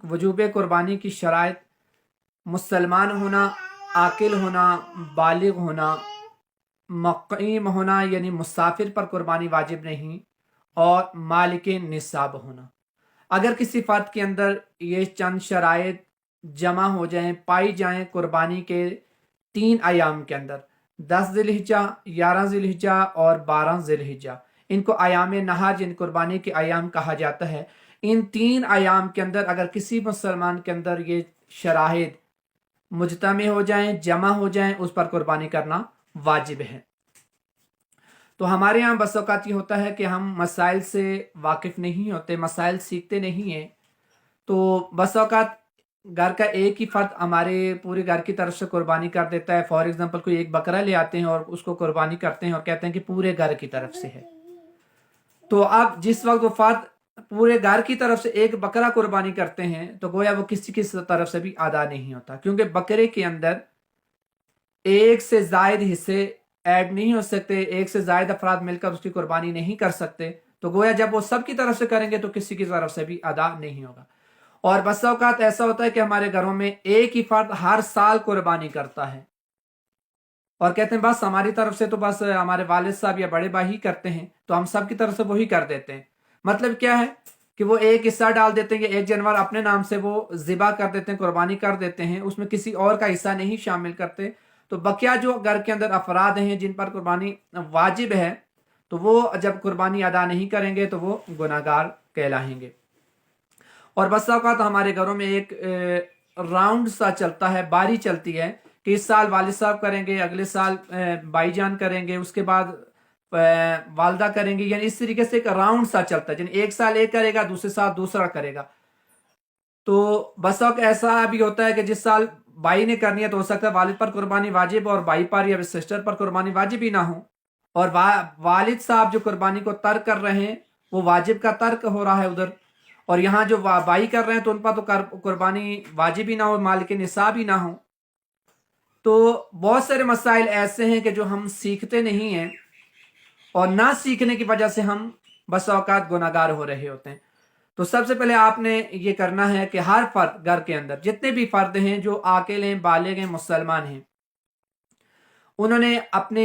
वजूब कुर्बानी की शराइत मुसलमान होना, आकिल होना, बालिग होना, मुक़ीम होना यानी मुसाफिर पर कुर्बानी वाजिब नहीं, और मालिक निसाब होना। अगर किसी फ़र्द के अंदर ये चंद शराइत जमा हो जाएं, पाई जाएं कुर्बानी के 3 अयाम के अंदर, 10 ज़िलहिज्जा, 11 ज़िलहिज्जा और 12 ज़िलहिज्जा, इनको अयाम नहार जिन कुर्बानी के अयाम कहा जाता है, इन 3 अयाम के अंदर अगर किसी मुसलमान के अंदर ये शराइत मुजतमे हो जाएं, जमा हो जाएं, उस पर कुर्बानी करना वाजिब है। तो हमारे यहाँ बस औक़ात ये होता है कि हम मसाइल से वाकिफ़ नहीं होते, मसाइल सीखते नहीं हैं, तो बस औक़ात घर का एक ही फ़र्द हमारे पूरे घर की तरफ से कुर्बानी कर देता है। फॉर एग्जांपल कोई एक बकरा ले आते हैं और उसको कुर्बानी करते हैं और कहते हैं कि पूरे घर की तरफ से है। तो अब जिस वक्त वो फ़र्द पूरे घर की तरफ से एक बकरा कुर्बानी करते हैं तो गोया वो किसी की तरफ से भी अदा नहीं होता, क्योंकि बकरे के अंदर एक से ज़ायद हिस्से ऐड नहीं हो सकते, एक से ज़ायद अफराद मिलकर उसकी कुर्बानी नहीं कर सकते। तो गोया जब वो सब की तरफ से करेंगे तो किसी की तरफ से भी अदा नहीं होगा। और बस औक़ात ऐसा होता है कि हमारे घरों में एक ही फ़र्द हर साल कुर्बानी करता है और कहते हैं बस हमारी तरफ से तो बस हमारे वालिद साहब या बड़े भाई ही करते हैं, तो हम सब की तरफ से वही कर देते हैं। मतलब क्या है कि वो एक हिस्सा डाल देते हैं, एक जानवर अपने नाम से वो ज़िबा कर देते हैं, कुर्बानी कर देते हैं, उसमें किसी और का हिस्सा नहीं शामिल करते। तो बकिया जो घर के अंदर अफराद हैं जिन पर कुर्बानी वाजिब है, तो वो जब कुर्बानी अदा नहीं करेंगे तो वो गुनाहगार कहलाएंगे। और बस औक़ात हमारे घरों में एक राउंड सा चलता है, बारी चलती है कि इस साल वालिद साहब करेंगे, अगले साल भाईजान करेंगे, उसके बाद वालदा करेंगे, यानी इस तरीके से एक राउंड सा चलता है, यानी एक साल एक करेगा, दूसरे साल दूसरा करेगा। तो बस औक़ात ऐसा भी होता है कि जिस साल भाई ने करनी है तो हो सकता है वालिद पर कुर्बानी वाजिब और भाई पर या सिस्टर पर कुर्बानी वाजिब ही ना हो, और वालिद साहब जो कुर्बानी को तर्क कर रहे हैं वो वाजिब का तर्क हो रहा है उधर, और यहाँ जो भाई कर रहे हैं तो उन पर तो कुर्बानी वाजिब ही ना हो, मालिक निसाब ही ना हो। तो बहुत सारे मसाइल ऐसे हैं कि जो हम सीखते नहीं हैं और ना सीखने की वजह से हम बस औक़ात गुनाहगार हो रहे होते हैं। तो सबसे पहले आपने ये करना है कि हर फर्द घर के अंदर जितने भी फर्द हैं जो आकिल हैं, बालिग हैं, मुसलमान हैं, उन्होंने अपने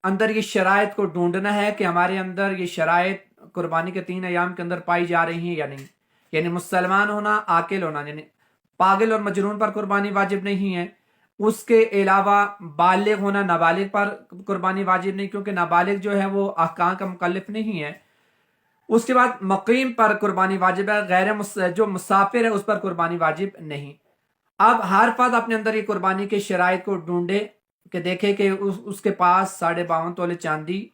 अंदर ये शराइत को ढूंढना है कि हमारे अंदर ये शराइत कुर्बानी के 3 अयाम के अंदर पाई जा रही हैं या नहीं। यानी मुसलमान होना, आकिल होना, यानी पागल और मजनून पर कुर्बानी वाजिब नहीं है। उसके अलावा बालिग होना, नाबालिग पर कुर्बानी वाजिब नहीं, क्योंकि नाबालिग जो है वो अहकाम का मुकल्लिफ नहीं है। उसके बाद मुक़ीम पर कुर्बानी वाजिब है, जो मुसाफिर है उस पर कुर्बानी वाजिब नहीं। अब हर फर्द अपने अंदर ये कुर्बानी के शराइत को ढूंढे कि देखे कि उसके पास 52.5 तोले चांदी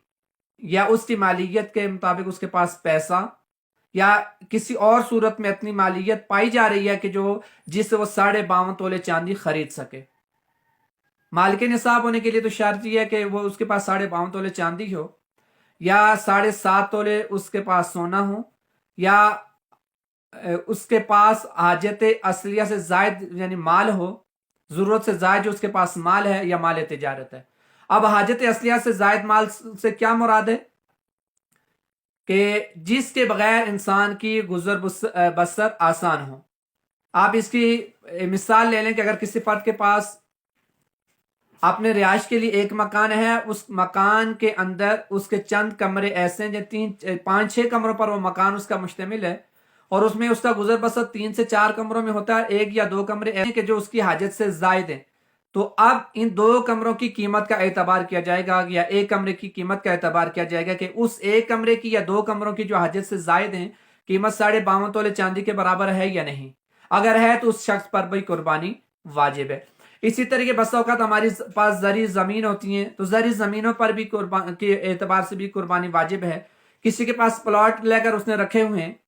या उसकी मालियत के मुताबिक उसके पास पैसा या किसी और सूरत में इतनी मालियत पाई जा रही है कि जिससे वो 52.5 तोले चांदी खरीद सके। मालिक निसाब होने के लिए तो शर्त यह है कि वो उसके पास 52.5 तोले चांदी हो, या 7.5 तोले उसके पास सोना हो, या उसके पास हाजत असलिया से जायद यानी माल हो, जरूरत से जायद जो उसके पास माल है, या माल तिजारत है। अब हाजत असलिया से जायद माल से क्या मुराद है कि जिसके बगैर इंसान की गुजर बसर आसान हो। आप इसकी मिसाल ले लें कि अगर किसी फर्द के पास अपने रिहाइश के लिए एक मकान है, उस मकान के अंदर उसके चंद कमरे ऐसे हैं जो 5-6 कमरों पर वो मकान उसका मुश्तमिल है, और उसमें उसका गुजर बसर 3 से 4 कमरों में होता है, 1 या 2 कमरे ऐसे कि जो उसकी हाजत से जायद हैं। तो अब इन 2 कमरों की कीमत का एतबार किया जाएगा या एक कमरे की कीमत का एतबार किया जाएगा कि उस एक कमरे की या 2 कमरों की जो हाजत से जायद हैं कीमत 52.5 तोले चांदी के बराबर है या नहीं। अगर है तो उस शख्स पर भी कुर्बानी वाजिब है। इसी तरीके बस औक़ात हमारे पास ज़री ज़मीन होती हैं, तो ज़री ज़मीनों पर भी कुर्बानी के एतबार से भी कुर्बानी वाजिब है। किसी के पास प्लॉट लेकर उसने रखे हुए हैं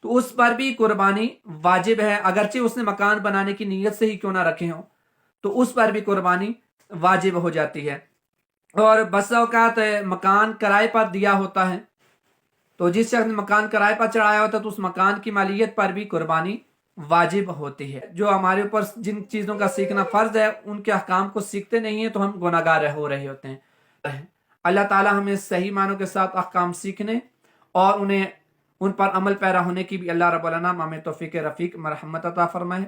तो उस पर भी कुर्बानी वाजिब है, अगरचे उसने मकान बनाने की नीयत से ही क्यों ना रखे हों, तो उस पर भी कुर्बानी वाजिब हो जाती है। और बस औक़ात मकान किराए पर दिया होता है, तो जिस शख्स ने मकान किराए पर चढ़ाया होता है तो उस मकान की मालियत पर भी कुर्बानी वाजिब होती है। जो हमारे ऊपर जिन चीज़ों का सीखना फ़र्ज है उनके अहकाम को सीखते नहीं है तो हम गुनाहगार हो रहे होते हैं। अल्लाह ताला हमें सही मानों के साथ अहकाम सीखने और उन्हें ان پر عمل پیرا ہونے کی بھی اللہ رب العالمین ہمیں توفیق رفیق مرحمت عطا فرمائے.